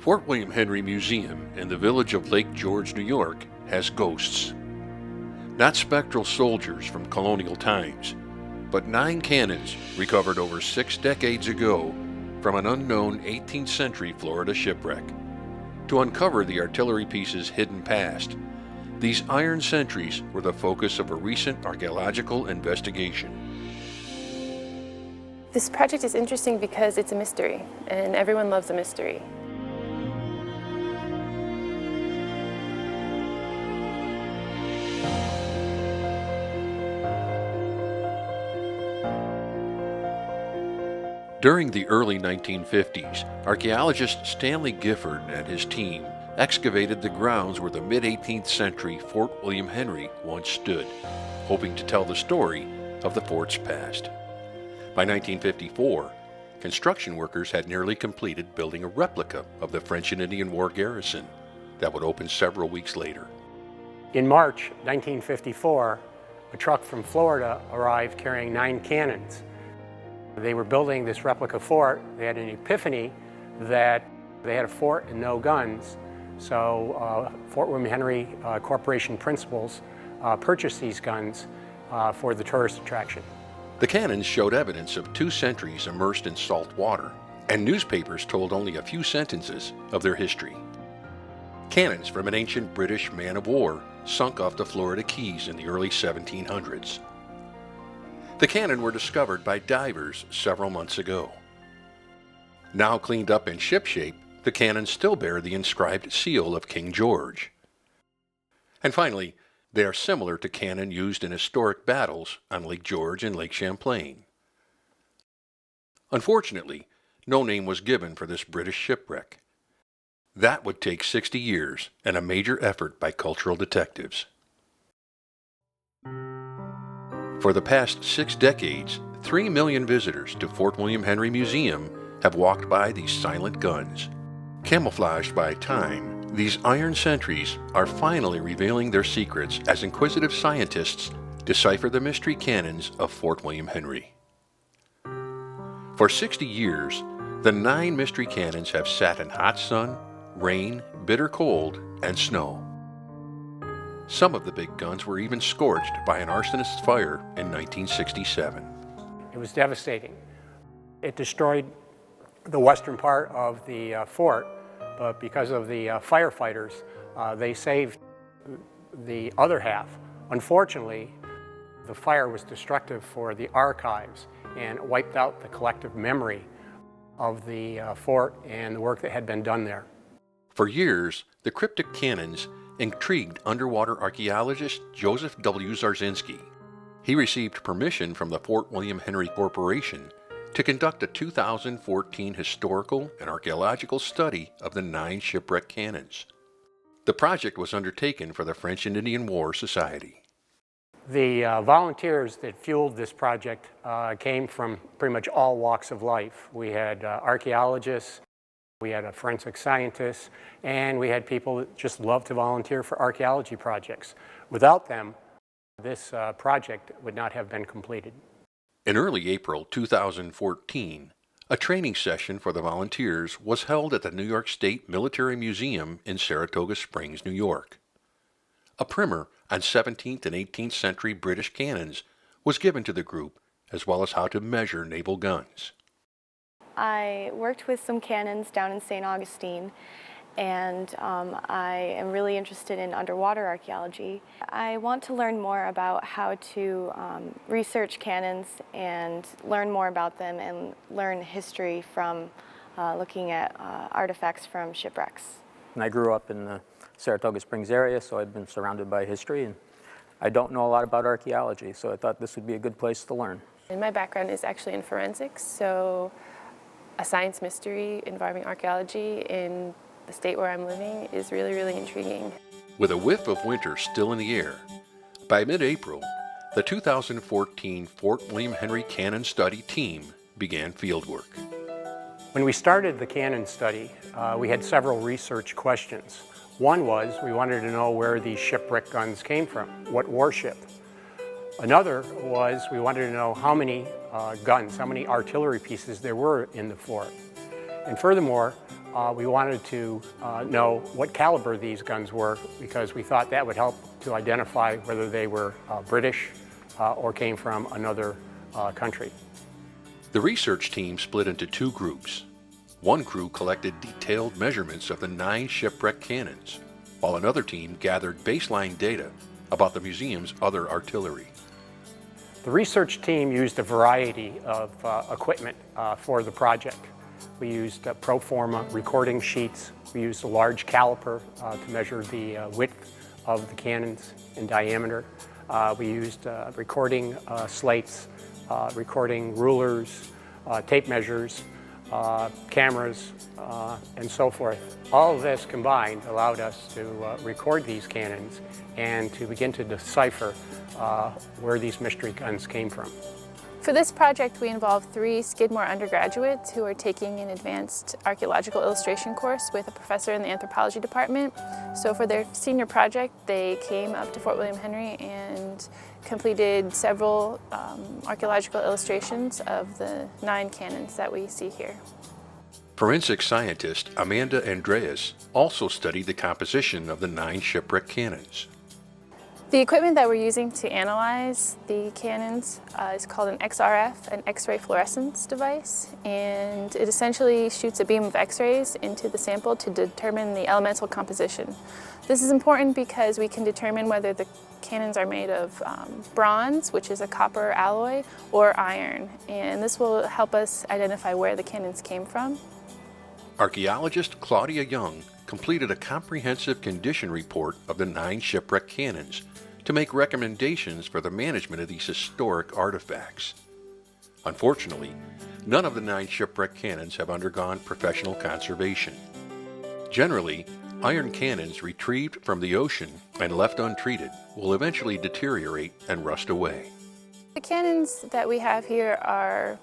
Fort William Henry Museum in the village of Lake George, New York, has ghosts. Not spectral soldiers from colonial times, but 9 cannons recovered over 6 decades ago from an unknown 18th century Florida shipwreck. To uncover the artillery pieces hidden past, these iron sentries were the focus of a recent archaeological investigation. This project is interesting because it's a mystery, and everyone loves a mystery. During the early 1950s, archaeologist Stanley Gifford and his team excavated the grounds where the mid-18th century Fort William Henry once stood, hoping to tell the story of the fort's past. By 1954, construction workers had nearly completed building a replica of the French and Indian War garrison that would open several weeks later. In March 1954, a truck from Florida arrived carrying 9 cannons. They were building this replica fort. They had an epiphany that they had a fort and no guns. So Fort William Henry Corporation principals purchased these guns for the tourist attraction. The cannons showed evidence of 2 centuries immersed in salt water, and newspapers told only a few sentences of their history. Cannons from an ancient British man-of-war sunk off the Florida Keys in the early 1700s. The cannon were discovered by divers several months ago. Now cleaned up in shipshape, the cannons still bear the inscribed seal of King George. And finally, they are similar to cannon used in historic battles on Lake George and Lake Champlain. Unfortunately, no name was given for this British shipwreck. That would take 60 years and a major effort by cultural detectives. For the past 6 decades, 3 million visitors to Fort William Henry Museum have walked by these silent guns. Camouflaged by time, these iron sentries are finally revealing their secrets as inquisitive scientists decipher the mystery cannons of Fort William Henry. For 60 years, the 9 mystery cannons have sat in hot sun, rain, bitter cold, and snow. Some of the big guns were even scorched by an arsonist's fire in 1967. It was devastating. It destroyed the western part of the fort, but because of the firefighters, they saved the other half. Unfortunately, the fire was destructive for the archives and wiped out the collective memory of the fort and the work that had been done there. For years, the cryptic cannons intrigued underwater archaeologist Joseph W. Zarzinski. He received permission from the Fort William Henry Corporation to conduct a 2014 historical and archaeological study of the 9 shipwreck cannons. The project was undertaken for the French and Indian War Society. The volunteers that fueled this project came from pretty much all walks of life. We had archaeologists, we had a forensic scientist, and we had people that just love to volunteer for archaeology projects. Without them, this project would not have been completed. In early April 2014, a training session for the volunteers was held at the New York State Military Museum in Saratoga Springs, New York. A primer on 17th and 18th century British cannons was given to the group, as well as how to measure naval guns. I worked with some cannons down in St. Augustine, and I am really interested in underwater archaeology. I want to learn more about how to research cannons and learn more about them and learn history from looking at artifacts from shipwrecks. And I grew up in the Saratoga Springs area, so I've been surrounded by history, and I don't know a lot about archaeology, so I thought this would be a good place to learn. And my background is actually in forensics, so a science mystery involving archaeology in the state where I'm living is really, really intriguing. With a whiff of winter still in the air, by mid-April, the 2014 Fort William Henry Cannon Study team began fieldwork. When we started the cannon study, we had several research questions. One was we wanted to know where these shipwreck guns came from, what warship. Another was we wanted to know how many guns, how many artillery pieces there were in the fort. And furthermore, we wanted to know what caliber these guns were, because we thought that would help to identify whether they were British or came from another country. The research team split into two groups. One crew collected detailed measurements of the 9 shipwreck cannons, while another team gathered baseline data about the museum's other artillery. The research team used a variety of equipment for the project. We used pro forma recording sheets. We used a large caliper to measure the width of the cannons in diameter. We used recording slates, recording rulers, tape measures, cameras, and so forth. All of this combined allowed us to record these cannons and to begin to decipher where these mystery guns came from. For this project, we involved 3 Skidmore undergraduates who are taking an advanced archaeological illustration course with a professor in the anthropology department. So for their senior project, they came up to Fort William Henry and completed several archaeological illustrations of the 9 cannons that we see here. Forensic scientist Amanda Andreas also studied the composition of the 9 shipwreck cannons. The equipment that we're using to analyze the cannons is called an XRF, an X-ray fluorescence device, and it essentially shoots a beam of X-rays into the sample to determine the elemental composition. This is important because we can determine whether the cannons are made of bronze, which is a copper alloy, or iron, and this will help us identify where the cannons came from. Archaeologist Claudia Young completed a comprehensive condition report of the 9 shipwreck cannons to make recommendations for the management of these historic artifacts. Unfortunately, none of the 9 shipwreck cannons have undergone professional conservation. Generally, iron cannons retrieved from the ocean and left untreated will eventually deteriorate and rust away. The cannons that we have here are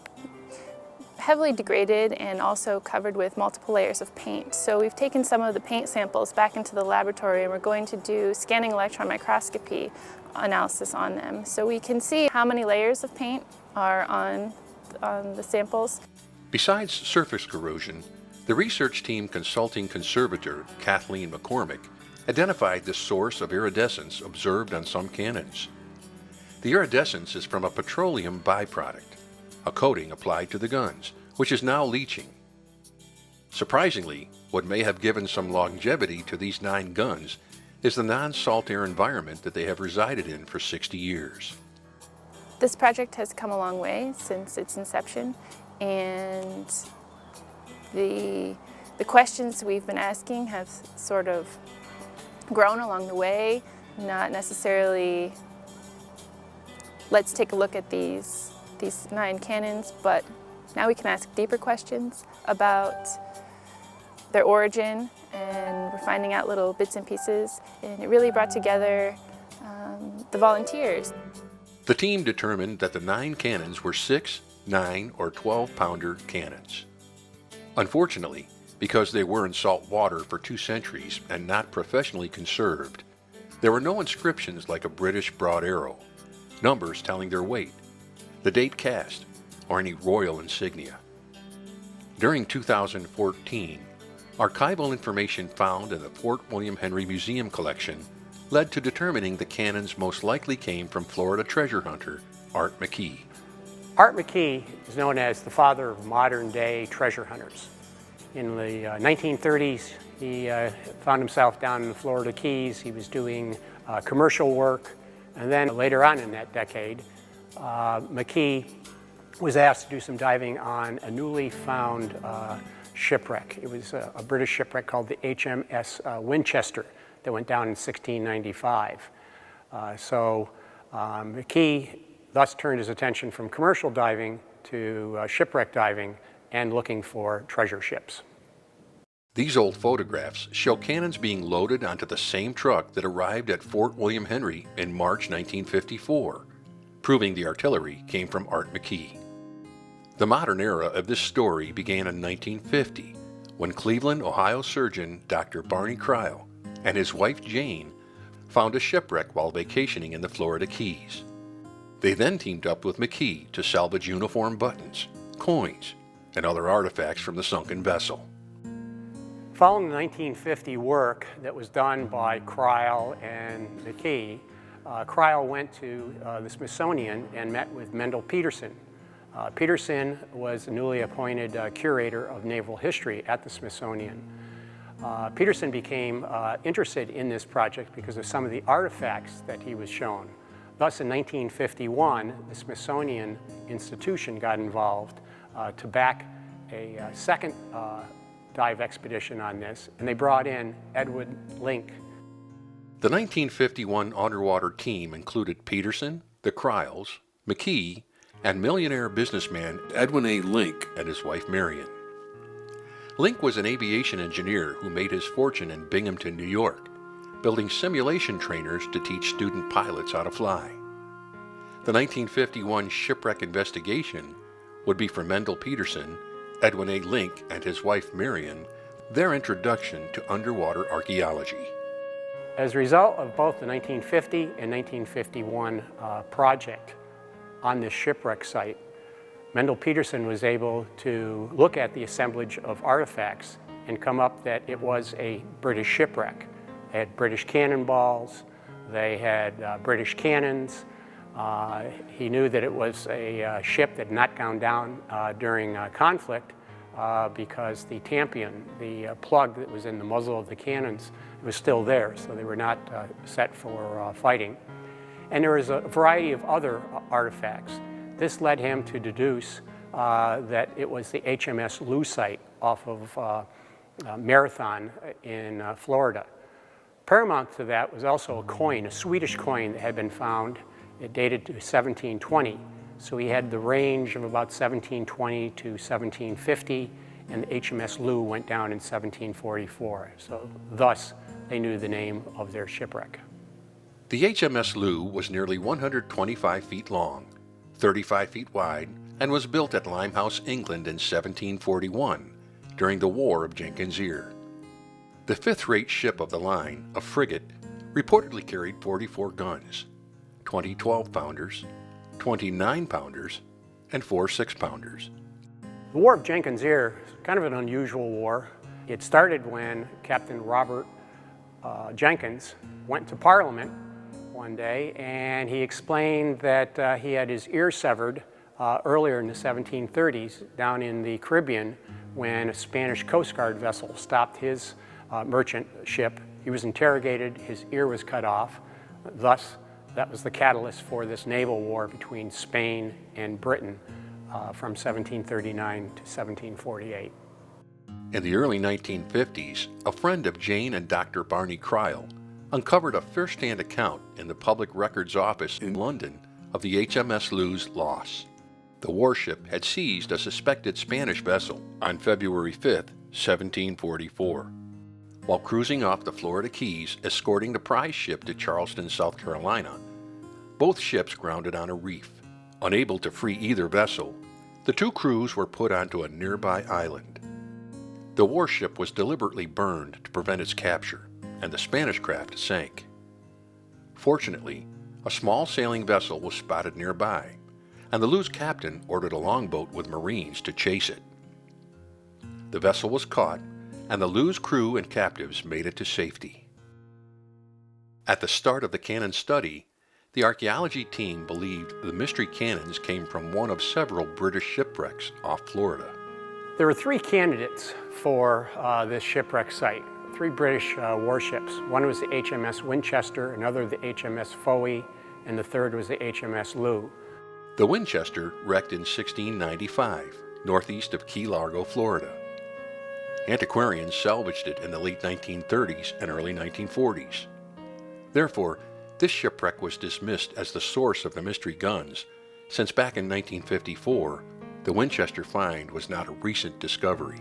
heavily degraded and also covered with multiple layers of paint. So we've taken some of the paint samples back into the laboratory and we're going to do scanning electron microscopy analysis on them. So we can see how many layers of paint are on the samples. Besides surface corrosion, the research team consulting conservator Kathleen McCormick identified the source of iridescence observed on some cannons. The iridescence is from a petroleum byproduct, a coating applied to the guns, which is now leaching. Surprisingly, what may have given some longevity to these 9 guns is the non-salt air environment that they have resided in for 60 years. This project has come a long way since its inception, and the questions we've been asking have sort of grown along the way, not necessarily let's take a look at these 9 cannons, but now we can ask deeper questions about their origin, and we're finding out little bits and pieces, and it really brought together the volunteers. The team determined that the 9 cannons were 6, 9, or 12-pounder cannons. Unfortunately, because they were in salt water for 2 centuries and not professionally conserved, there were no inscriptions like a British broad arrow, numbers telling their weight, the date cast, or any royal insignia. During 2014, archival information found in the Fort William Henry Museum collection led to determining the cannons most likely came from Florida treasure hunter Art McKee. Art McKee is known as the father of modern-day treasure hunters. In the 1930s, he found himself down in the Florida Keys. He was doing commercial work, and then later on in that decade, McKee was asked to do some diving on a newly found shipwreck. It was a British shipwreck called the HMS Winchester that went down in 1695. McKee thus turned his attention from commercial diving to shipwreck diving and looking for treasure ships. These old photographs show cannons being loaded onto the same truck that arrived at Fort William Henry in March 1954, proving the artillery came from Art McKee. The modern era of this story began in 1950, when Cleveland, Ohio surgeon Dr. Barney Cryle and his wife Jane found a shipwreck while vacationing in the Florida Keys. They then teamed up with McKee to salvage uniform buttons, coins, and other artifacts from the sunken vessel. Following the 1950 work that was done by Cryle and McKee, Cryle went to the Smithsonian and met with Mendel Peterson. Peterson was the newly appointed curator of naval history at the Smithsonian. Peterson became interested in this project because of some of the artifacts that he was shown. Thus, in 1951, the Smithsonian Institution got involved to back a second dive expedition on this, and they brought in Edwin Link. The 1951 underwater team included Peterson, the Cryles, McKee, and millionaire businessman Edwin A. Link and his wife Marion. Link was an aviation engineer who made his fortune in Binghamton, New York, building simulation trainers to teach student pilots how to fly. The 1951 shipwreck investigation would be for Mendel Peterson, Edwin A. Link, and his wife Marion, their introduction to underwater archaeology. As a result of both the 1950 and 1951 project on this shipwreck site, Mendel Peterson was able to look at the assemblage of artifacts and come up that it was a British shipwreck. They had British cannonballs, they had British cannons. He knew that it was a ship that had not gone down during conflict because the tampion, the plug that was in the muzzle of the cannons, was still there, so they were not set for fighting. And there was a variety of other artifacts. This led him to deduce that it was the HMS Looe site off of Marathon in Florida. Paramount to that was also a coin, a Swedish coin that had been found. It dated to 1720. So he had the range of about 1720 to 1750, and the HMS Looe went down in 1744. So thus, they knew the name of their shipwreck. The HMS Looe was nearly 125 feet long, 35 feet wide, and was built at Limehouse, England in 1741 during the War of Jenkins' Ear. The fifth-rate ship of the line, a frigate, reportedly carried 44 guns, 20 12-pounders, 20 9-pounders, and 4 6-pounders. The War of Jenkins' Ear is kind of an unusual war. It started when Captain Robert Jenkins went to Parliament one day, and he explained that he had his ear severed earlier in the 1730s down in the Caribbean when a Spanish Coast Guard vessel stopped his merchant ship. He was interrogated, his ear was cut off. Thus, that was the catalyst for this naval war between Spain and Britain from 1739 to 1748. In the early 1950s, a friend of Jane and Dr. Barney Cryle uncovered a first-hand account in the Public Records Office in London of the HMS Looe's loss. The warship had seized a suspected Spanish vessel on February 5, 1744. While cruising off the Florida Keys, escorting the prize ship to Charleston, South Carolina, both ships grounded on a reef. Unable to free either vessel, the two crews were put onto a nearby island. The warship was deliberately burned to prevent its capture, and the Spanish craft sank. Fortunately, a small sailing vessel was spotted nearby, and the Looe's captain ordered a longboat with Marines to chase it. The vessel was caught, and the Looe's crew and captives made it to safety. At the start of the cannon study, the archaeology team believed the mystery cannons came from one of several British shipwrecks off Florida. There were 3 candidates for this shipwreck site, 3 British warships. One was the HMS Winchester, another the HMS Looe, and the third was the HMS Looe. The Winchester wrecked in 1695, northeast of Key Largo, Florida. Antiquarians salvaged it in the late 1930s and early 1940s. Therefore, this shipwreck was dismissed as the source of the mystery guns, since back in 1954, the Winchester find was not a recent discovery.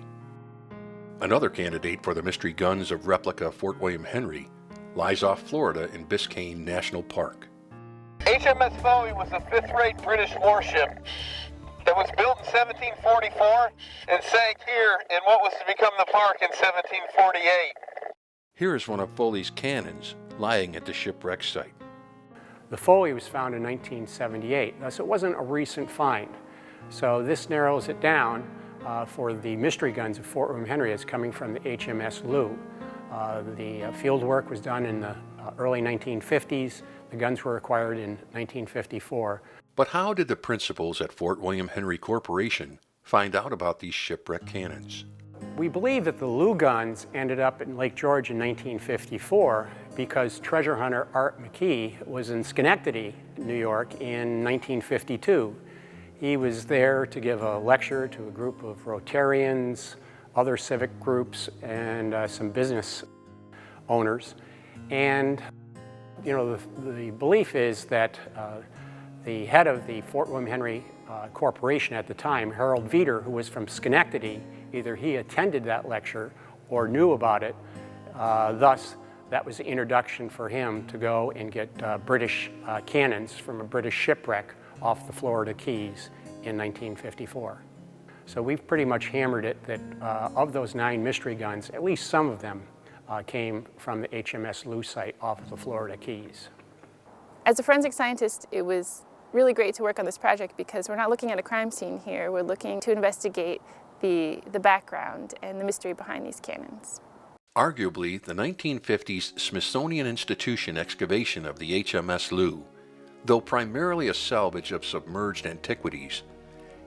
Another candidate for the mystery guns of replica Fort William Henry lies off Florida in Biscayne National Park. HMS Looe was a 5th-rate British warship that was built in 1744 and sank here in what was to become the park in 1748. Here is one of Foley's cannons lying at the shipwreck site. The Foley was found in 1978, thus it wasn't a recent find. So this narrows it down for the mystery guns of Fort William Henry is coming from the HMS Looe. The field work was done in the early 1950s. The guns were acquired in 1954. But how did the principals at Fort William Henry Corporation find out about these shipwreck cannons? We believe that the Looe guns ended up in Lake George in 1954 because treasure hunter Art McKee was in Schenectady, New York in 1952. He was there to give a lecture to a group of Rotarians, other civic groups, and some business owners. And you know, the belief is that the head of the Fort William Henry Corporation at the time, Harold Veeder, who was from Schenectady, either he attended that lecture or knew about it. Thus, that was the introduction for him to go and get British cannons from a British shipwreck off the Florida Keys in 1954. So we've pretty much hammered it that of those 9 mystery guns, at least some of them came from the HMS Looe site off the Florida Keys. As a forensic scientist, it was really great to work on this project because we're not looking at a crime scene here. We're looking to investigate the background and the mystery behind these cannons. Arguably, the 1950s Smithsonian Institution excavation of the HMS Looe, though primarily a salvage of submerged antiquities,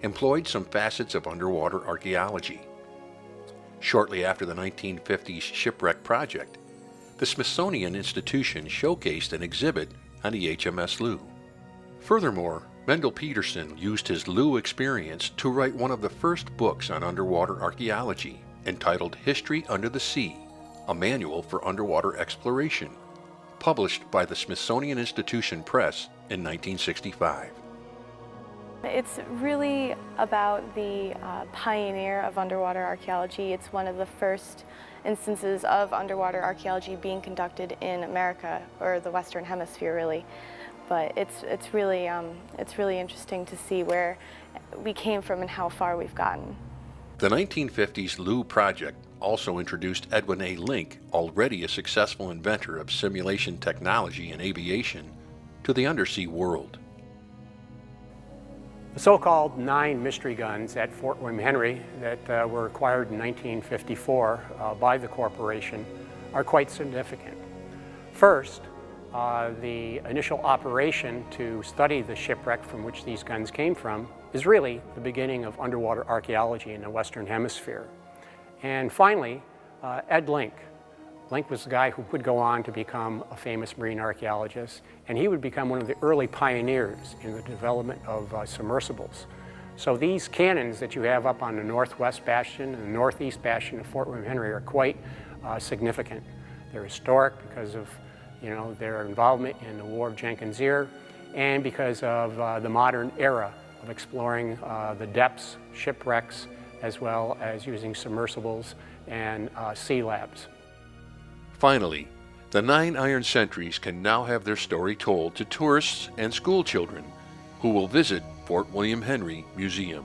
employed some facets of underwater archaeology. Shortly after the 1950s shipwreck project, the Smithsonian Institution showcased an exhibit on the HMS Looe. Furthermore, Mendel Peterson used his Looe experience to write one of the first books on underwater archaeology, entitled History Under the Sea, a manual for underwater exploration, published by the Smithsonian Institution Press in 1965. It's really about the pioneer of underwater archaeology. It's one of the first instances of underwater archaeology being conducted in America, or the Western Hemisphere really. But it's really interesting to see where we came from and how far we've gotten. The 1950s Looe project also introduced Edwin A. Link, already a successful inventor of simulation technology in aviation, to the undersea world. The so-called 9 mystery guns at Fort William Henry that were acquired in 1954 by the corporation are quite significant. First, the initial operation to study the shipwreck from which these guns came from is really the beginning of underwater archaeology in the Western Hemisphere. And finally, Ed Link. Link was the guy who would go on to become a famous marine archaeologist, and he would become one of the early pioneers in the development of submersibles. So these cannons that you have up on the northwest bastion and the northeast bastion of Fort William Henry are quite significant. They're historic because of their involvement in the War of Jenkins' Ear, and because of the modern era of exploring the depths, shipwrecks, as well as using submersibles and sea labs. Finally, the 9 iron sentries can now have their story told to tourists and school children who will visit Fort William Henry Museum.